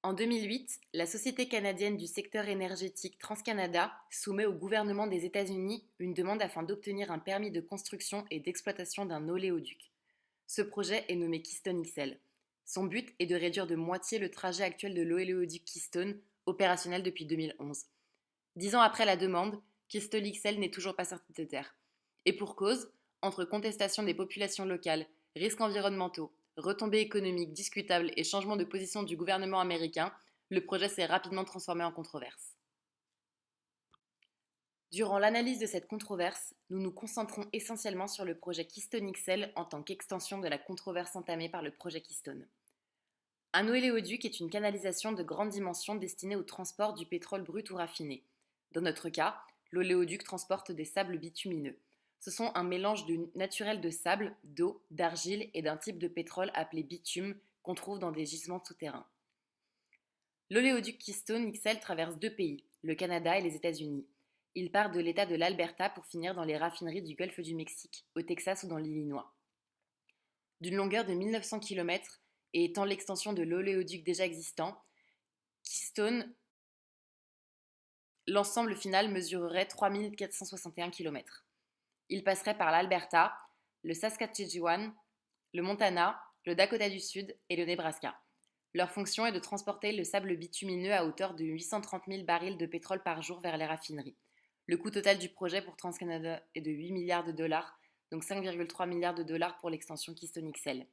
En 2008, la société canadienne du secteur énergétique TransCanada soumet au gouvernement des États-Unis une demande afin d'obtenir un permis de construction et d'exploitation d'un oléoduc. Ce projet est nommé Keystone XL. Son but est de réduire de moitié le trajet actuel de l'oléoduc Keystone, opérationnel depuis 2011. 10 ans après la demande, Keystone XL n'est toujours pas sorti de terre. Et pour cause, entre contestation des populations locales, risques environnementaux, retombées économiques discutables et changement de position du gouvernement américain, le projet s'est rapidement transformé en controverse. Durant l'analyse de cette controverse, nous nous concentrons essentiellement sur le projet Keystone XL en tant qu'extension de la controverse entamée par le projet Keystone. Un oléoduc est une canalisation de grande dimension destinée au transport du pétrole brut ou raffiné. Dans notre cas, l'oléoduc transporte des sables bitumineux. Ce sont un mélange naturel de sable, d'eau, d'argile et d'un type de pétrole appelé bitume qu'on trouve dans des gisements souterrains. L'oléoduc Keystone XL traverse deux pays, le Canada et les États-Unis. Il part de l'État de l'Alberta pour finir dans les raffineries du Golfe du Mexique, au Texas ou dans l'Illinois. D'une longueur de 1900 km et étant l'extension de l'oléoduc déjà existant, Keystone, l'ensemble final mesurerait 3461 km. Il passerait par l'Alberta, le Saskatchewan, le Montana, le Dakota du Sud et le Nebraska. Leur fonction est de transporter le sable bitumineux à hauteur de 830 000 barils de pétrole par jour vers les raffineries. Le coût total du projet pour TransCanada est de 8 milliards de dollars, donc 5,3 milliards de dollars pour l'extension Keystone XL.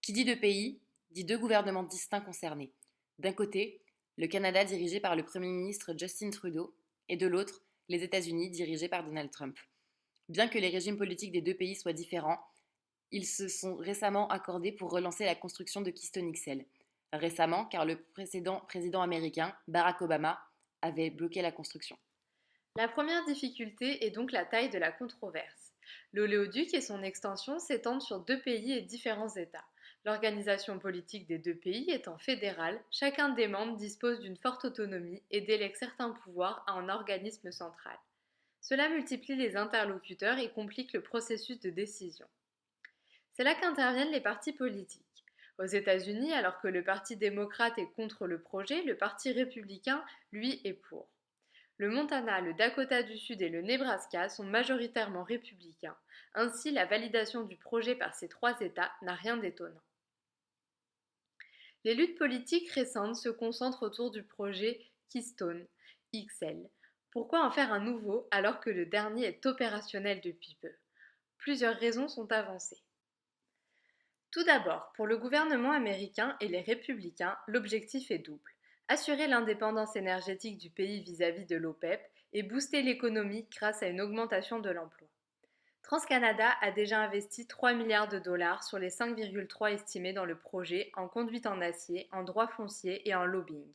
Qui dit deux pays, dit deux gouvernements distincts concernés. D'un côté, le Canada dirigé par le Premier ministre Justin Trudeau, et de l'autre, les États-Unis dirigés par Donald Trump. Bien que les régimes politiques des deux pays soient différents, ils se sont récemment accordés pour relancer la construction de Keystone XL. Récemment, car le précédent président américain, Barack Obama, avait bloqué la construction. La première difficulté est donc la taille de la controverse. L'oléoduc et son extension s'étendent sur deux pays et différents États. L'organisation politique des deux pays étant fédérale, chacun des membres dispose d'une forte autonomie et délègue certains pouvoirs à un organisme central. Cela multiplie les interlocuteurs et complique le processus de décision. C'est là qu'interviennent les partis politiques. Aux États-Unis, alors que le Parti démocrate est contre le projet, le Parti républicain, lui, est pour. Le Montana, le Dakota du Sud et le Nebraska sont majoritairement républicains. Ainsi, la validation du projet par ces trois États n'a rien d'étonnant. Les luttes politiques récentes se concentrent autour du projet Keystone XL. Pourquoi en faire un nouveau alors que le dernier est opérationnel depuis peu? Plusieurs raisons sont avancées. Tout d'abord, pour le gouvernement américain et les républicains, l'objectif est double. Assurer l'indépendance énergétique du pays vis-à-vis de l'OPEP et booster l'économie grâce à une augmentation de l'emploi. TransCanada a déjà investi 3 milliards de dollars sur les 5,3 estimés dans le projet en conduite en acier, en droits fonciers et en lobbying.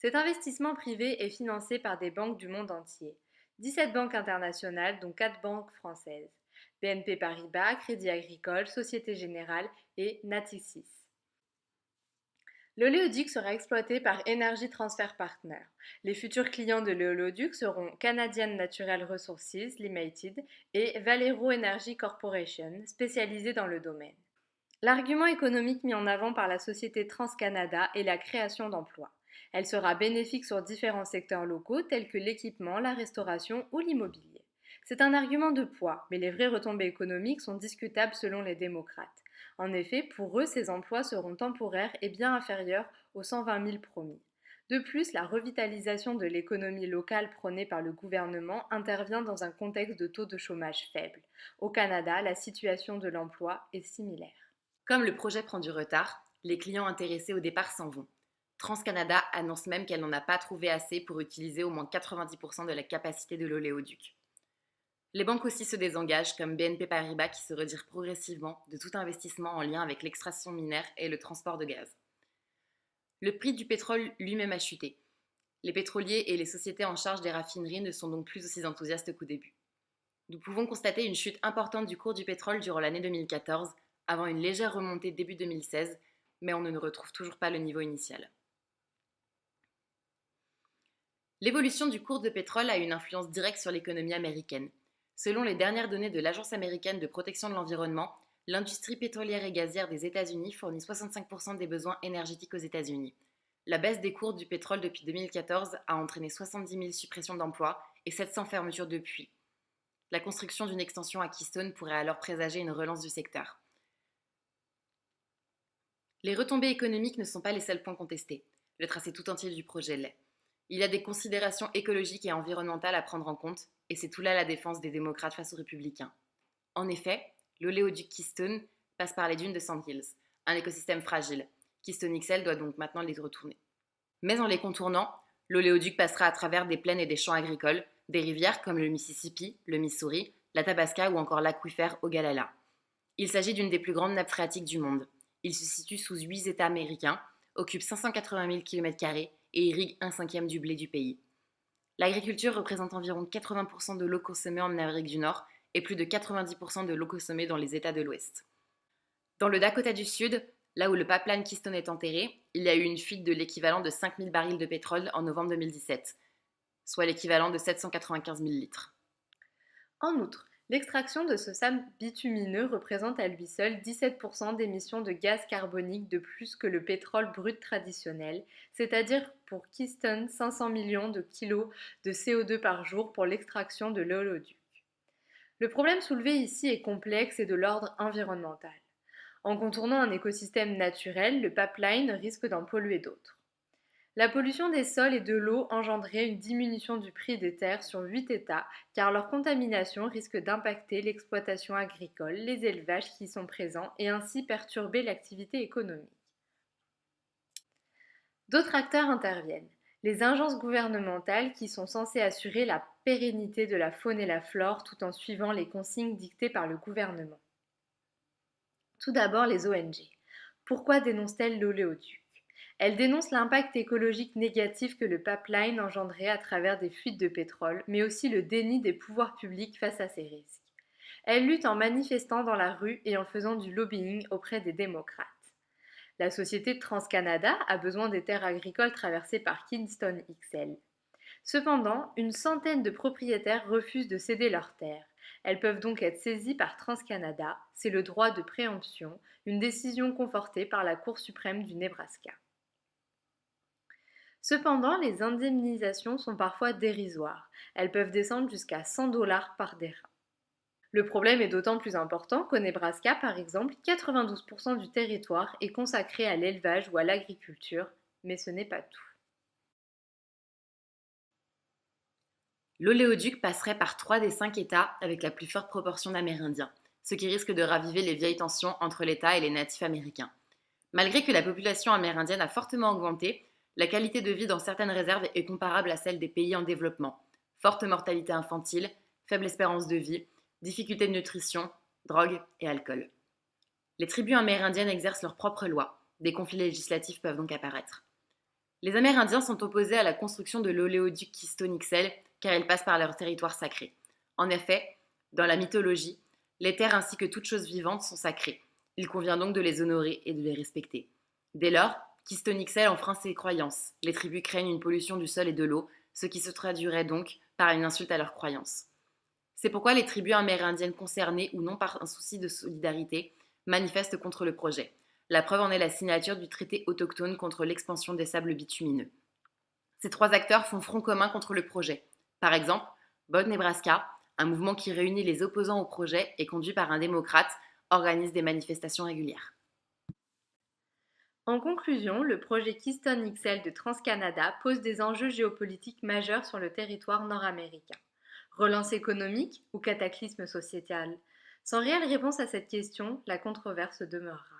Cet investissement privé est financé par des banques du monde entier, 17 banques internationales dont 4 banques françaises, BNP Paribas, Crédit Agricole, Société Générale et Natixis. L'oléoduc sera exploité par Energy Transfer Partner. Les futurs clients de l'oléoduc seront Canadian Natural Resources Limited et Valero Energy Corporation, spécialisée dans le domaine. L'argument économique mis en avant par la société TransCanada est la création d'emplois. Elle sera bénéfique sur différents secteurs locaux tels que l'équipement, la restauration ou l'immobilier. C'est un argument de poids, mais les vraies retombées économiques sont discutables selon les démocrates. En effet, pour eux, ces emplois seront temporaires et bien inférieurs aux 120 000 promis. De plus, la revitalisation de l'économie locale prônée par le gouvernement intervient dans un contexte de taux de chômage faible. Au Canada, la situation de l'emploi est similaire. Comme le projet prend du retard, les clients intéressés au départ s'en vont. TransCanada annonce même qu'elle n'en a pas trouvé assez pour utiliser au moins 90% de la capacité de l'oléoduc. Les banques aussi se désengagent, comme BNP Paribas qui se retire progressivement de tout investissement en lien avec l'extraction minière et le transport de gaz. Le prix du pétrole lui-même a chuté. Les pétroliers et les sociétés en charge des raffineries ne sont donc plus aussi enthousiastes qu'au début. Nous pouvons constater une chute importante du cours du pétrole durant l'année 2014, avant une légère remontée début 2016, mais on ne retrouve toujours pas le niveau initial. L'évolution du cours de pétrole a une influence directe sur l'économie américaine. Selon les dernières données de l'Agence américaine de protection de l'environnement, l'industrie pétrolière et gazière des États-Unis fournit 65% des besoins énergétiques aux États-Unis. La baisse des cours du pétrole depuis 2014 a entraîné 70 000 suppressions d'emplois et 700 fermetures de puits. La construction d'une extension à Keystone pourrait alors présager une relance du secteur. Les retombées économiques ne sont pas les seuls points contestés. Le tracé tout entier du projet l'est. Il y a des considérations écologiques et environnementales à prendre en compte, et c'est tout là la défense des démocrates face aux républicains. En effet, l'oléoduc Keystone passe par les dunes de Sand Hills, un écosystème fragile. Keystone XL doit donc maintenant les retourner. Mais en les contournant, l'oléoduc passera à travers des plaines et des champs agricoles, des rivières comme le Mississippi, le Missouri, l'Athabasca ou encore l'aquifère Ogallala. Il s'agit d'une des plus grandes nappes phréatiques du monde. Il se situe sous 8 États américains, occupe 580 000 km² et irrigue 1/5 du blé du pays. L'agriculture représente environ 80% de l'eau consommée en Amérique du Nord et plus de 90% de l'eau consommée dans les États de l'Ouest. Dans le Dakota du Sud, là où le pipeline Keystone est enterré, il y a eu une fuite de l'équivalent de 5 000 barils de pétrole en novembre 2017, soit l'équivalent de 795 000 litres. En outre, l'extraction de ce sable bitumineux représente à lui seul 17% d'émissions de gaz carbonique de plus que le pétrole brut traditionnel, c'est-à-dire pour Keystone 500 millions de kilos de CO2 par jour pour l'extraction de l'oléoduc. Le problème soulevé ici est complexe et de l'ordre environnemental. En contournant un écosystème naturel, le pipeline risque d'en polluer d'autres. La pollution des sols et de l'eau engendrait une diminution du prix des terres sur 8 États, car leur contamination risque d'impacter l'exploitation agricole, les élevages qui y sont présents et ainsi perturber l'activité économique. D'autres acteurs interviennent. Les agences gouvernementales qui sont censées assurer la pérennité de la faune et la flore tout en suivant les consignes dictées par le gouvernement. Tout d'abord les ONG. Pourquoi dénoncent-elles l'oléoduc ? Elles dénoncent l'impact écologique négatif que le pipeline engendrait à travers des fuites de pétrole, mais aussi le déni des pouvoirs publics face à ces risques. Elles luttent en manifestant dans la rue et en faisant du lobbying auprès des démocrates. La société TransCanada a besoin des terres agricoles traversées par Keystone XL. Cependant, une centaine de propriétaires refusent de céder leurs terres. Elles peuvent donc être saisies par TransCanada, c'est le droit de préemption, une décision confortée par la Cour suprême du Nebraska. Cependant, les indemnisations sont parfois dérisoires. Elles peuvent descendre jusqu'à 100 $ par terrain. Le problème est d'autant plus important qu'au Nebraska, par exemple, 92% du territoire est consacré à l'élevage ou à l'agriculture, mais ce n'est pas tout. L'oléoduc passerait par 3 des 5 États avec la plus forte proportion d'Amérindiens, ce qui risque de raviver les vieilles tensions entre l'État et les natifs américains. Malgré que la population amérindienne a fortement augmenté, la qualité de vie dans certaines réserves est comparable à celle des pays en développement. Forte mortalité infantile, faible espérance de vie, difficultés de nutrition, drogue et alcool. Les tribus amérindiennes exercent leurs propres lois. Des conflits législatifs peuvent donc apparaître. Les Amérindiens sont opposés à la construction de l'oléoduc Keystone XL car il passe par leur territoire sacré. En effet, dans la mythologie, les terres ainsi que toute chose vivante sont sacrées. Il convient donc de les honorer et de les respecter. Dès lors, Keystone XL enfreint ses croyances. Les tribus craignent une pollution du sol et de l'eau, ce qui se traduirait donc par une insulte à leurs croyances. C'est pourquoi les tribus amérindiennes concernées ou non par un souci de solidarité manifestent contre le projet. La preuve en est la signature du traité autochtone contre l'expansion des sables bitumineux. Ces 3 acteurs font front commun contre le projet. Par exemple, Vote Nebraska, un mouvement qui réunit les opposants au projet et conduit par un démocrate, organise des manifestations régulières. En conclusion, le projet Keystone XL de TransCanada pose des enjeux géopolitiques majeurs sur le territoire nord-américain. Relance économique ou cataclysme sociétal ? Sans réelle réponse à cette question, la controverse demeurera.